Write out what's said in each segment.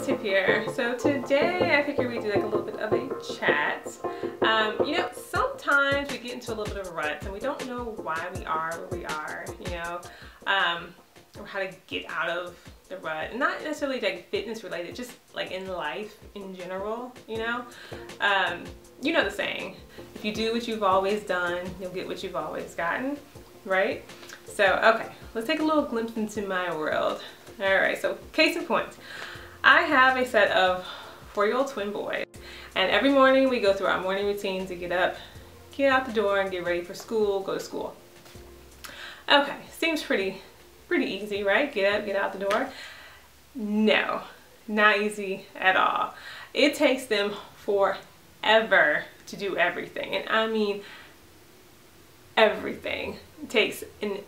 Tip here. So today I figured we'd do like a little bit of a chat. You know, sometimes we get into a little bit of a rut and we don't know why we are where we are, you know, or how to get out of the rut. And not necessarily like fitness related, just like in life in general, you know. You know the saying, if you do what you've always done, you'll get what you've always gotten, right? So, okay, let's take a little glimpse into my world. All right, so case in point, I have a set of 4-year-old twin boys, and every morning we go through our morning routine to get up, get out the door, and get ready for school, go to school. Okay, seems pretty easy, right? Get up, get out the door. No, not easy at all. It takes them forever to do everything, and I mean everything. It takes an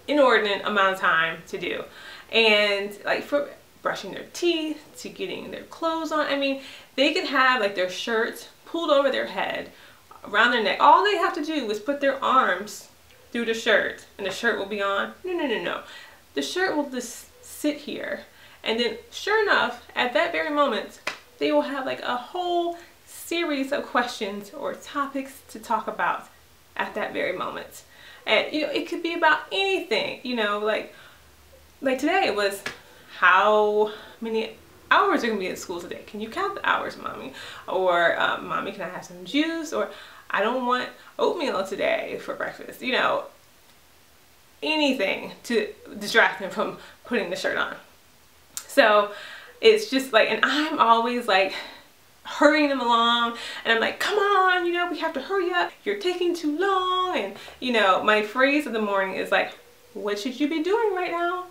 inordinate amount of time to do. And like from brushing their teeth to getting their clothes on, I mean, they could have like their shirts pulled over their head, around their neck. All they have to do is put their arms through the shirt and the shirt will be on. No. The shirt will just sit here. And then sure enough, at that very moment, they will have like a whole series of questions or topics to talk about at that very moment. And you know, it could be about anything, you know, like today it was how many hours are going to be at school today? Can you count the hours, mommy? Or mommy, can I have some juice? Or I don't want oatmeal today for breakfast. You know, anything to distract them from putting the shirt on. So it's just like, and I'm always like hurrying them along, and I'm like, come on, you know, we have to hurry up, you're taking too long. And you know, my phrase of the morning is like, what should you be doing right now?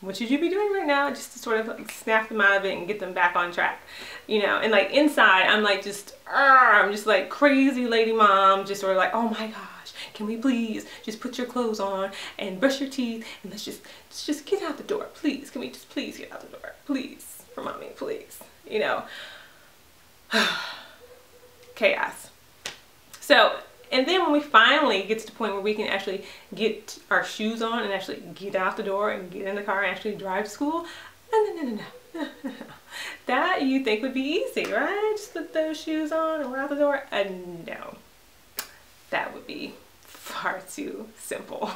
What should you be doing right now? Just to sort of like snap them out of it and get them back on track, you know. And like inside I'm like I'm just like crazy lady mom, just sort of like, oh my gosh, can we please just put your clothes on and brush your teeth and let's just get out the door, please. Can we just please get out the door, please, for mommy, please, you know. Chaos. So, and then when we finally get to the point where we can actually get our shoes on and actually get out the door and get in the car and actually drive to school, no. That you think would be easy, right? Just put those shoes on and we're out the door. No, that would be far too simple.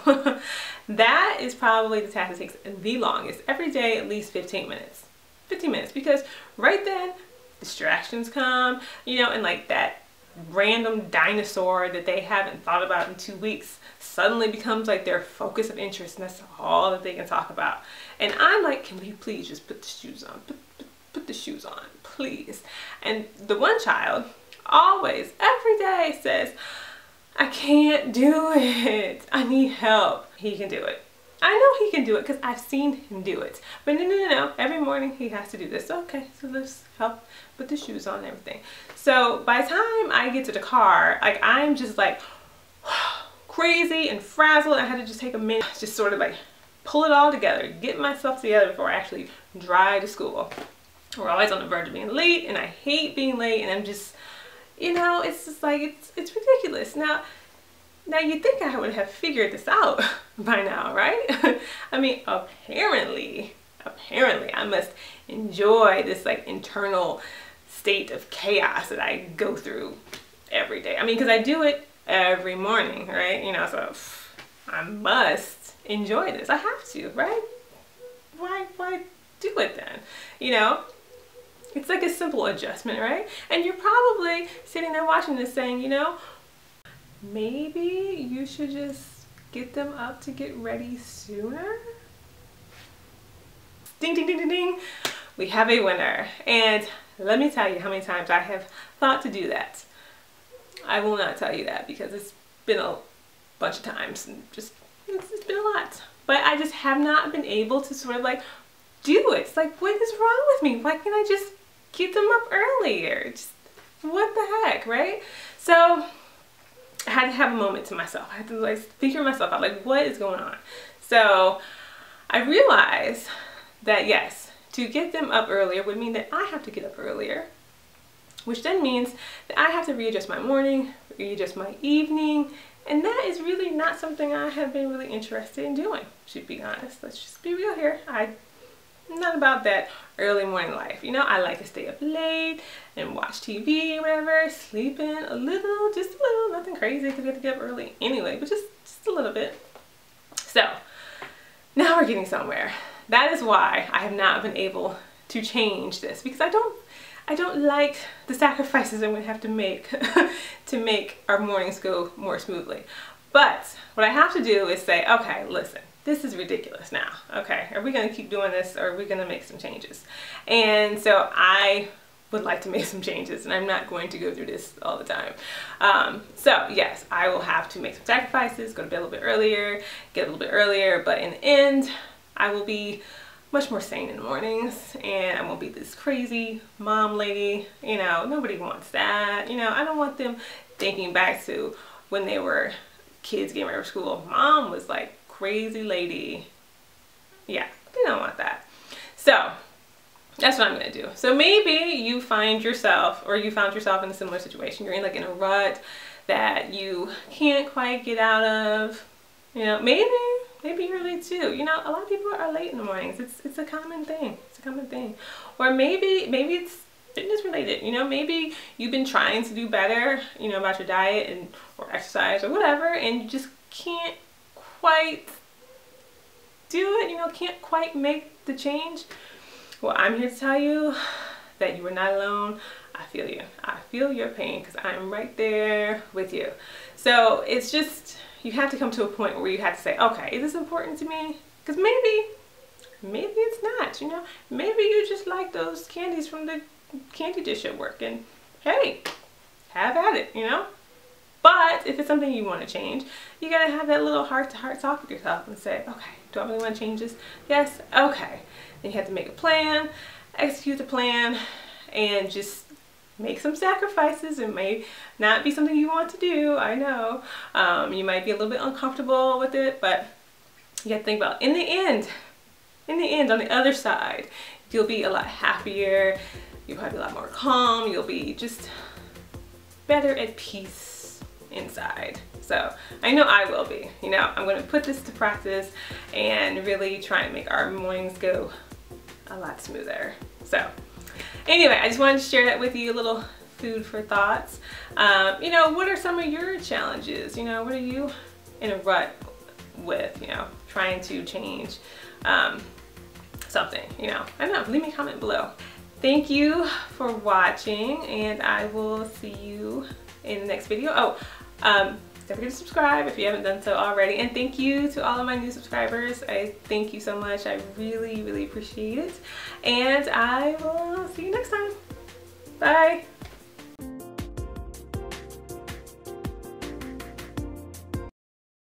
That is probably the task that takes the longest. Every day, at least 15 minutes. 15 minutes, because right then, distractions come, you know, and like that random dinosaur that they haven't thought about in 2 weeks suddenly becomes like their focus of interest, and that's all that they can talk about. And I'm like, can we please just put the shoes on? Put the shoes on, please. And the one child always, every day says, I can't do it. I need help. He can do it. I know he can do it because I've seen him do it. But no. Every morning he has to do this. Okay, so let's help put the shoes on and everything. So by the time I get to the car, like I'm just like crazy and frazzled. I had to just take a minute, just sort of like pull it all together, get myself together before I actually drive to school. We're always on the verge of being late, and I hate being late, and I'm just, you know, it's just like, it's ridiculous. Now you'd think I would have figured this out by now, right? I mean, apparently I must enjoy this like internal state of chaos that I go through every day. I mean, because I do it every morning, right? You know, so I must enjoy this. I have to, right? Why do it then? You know, it's like a simple adjustment, right? And you're probably sitting there watching this saying, you know, maybe you should just get them up to get ready sooner. Ding, ding, ding, ding, ding. We have a winner. And let me tell you how many times I have thought to do that. I will not tell you that because it's been a bunch of times and just, it's been a lot. But I just have not been able to sort of like do it. It's like, what is wrong with me? Why can't I just get them up earlier? Just, what the heck, right? So I had to have a moment to myself. I had to like figure myself out, like what is going on? So I realized that yes, to get them up earlier would mean that I have to get up earlier, which then means that I have to readjust my morning, readjust my evening, and that is really not something I have been really interested in doing, to be honest. Let's just be real here. I I'm not about that early morning life. You know, I like to stay up late and watch TV or whatever, sleep in a little, just a little, nothing crazy because we have to get up early anyway, but just a little bit. So now we're getting somewhere. That is why I have not been able to change this, because I don't like the sacrifices I'm gonna have to make to make our mornings go more smoothly. But what I have to do is say, okay, listen, this is ridiculous now. Okay, are we gonna keep doing this, or are we gonna make some changes? And so I would like to make some changes, and I'm not going to go through this all the time. So yes, I will have to make some sacrifices, go to bed a little bit earlier, get a little bit earlier, but in the end, I will be much more sane in the mornings, and I won't be this crazy mom lady. You know, nobody wants that. You know, I don't want them thinking back to when they were kids getting ready for school. Mom was like crazy lady. Yeah, they don't want that. So that's what I'm gonna do. So maybe you find yourself, or you found yourself in a similar situation. You're in like in a rut that you can't quite get out of. You know, maybe you're late too. You know, a lot of people are late in the mornings. It's a common thing. It's a common thing. Or maybe it's fitness related. You know, maybe you've been trying to do better, you know, about your diet and or exercise or whatever, and you just can't quite do it. You know, can't quite make the change. Well, I'm here to tell you that you are not alone. I feel you. I feel your pain because I'm right there with you. So it's just, you have to come to a point where you have to say, okay, is this important to me? Because maybe it's not, you know. Maybe you just like those candies from the candy dish at work, and hey, have at it, you know. But if it's something you want to change, you gotta have that little heart-to-heart talk with yourself and say, okay, do I really want to change this? Yes, okay. Then you have to make a plan, execute the plan, and just make some sacrifices. It may not be something you want to do, I know. You might be a little bit uncomfortable with it, but you have to think about, in the end, on the other side, you'll be a lot happier, you'll probably be a lot more calm, you'll be just better at peace inside. So I know I will be. You know, I'm going to put this to practice and really try and make our mornings go a lot smoother. So anyway, I just wanted to share that with you, a little food for thoughts. You know, what are some of your challenges? You know, what are you in a rut with, you know, trying to change something, you know? I don't know, leave me a comment below. Thank you for watching, and I will see you in the next video. Oh, don't forget to subscribe if you haven't done so already. And thank you to all of my new subscribers. I thank you so much. I really, really appreciate it. And I will see you next time. Bye.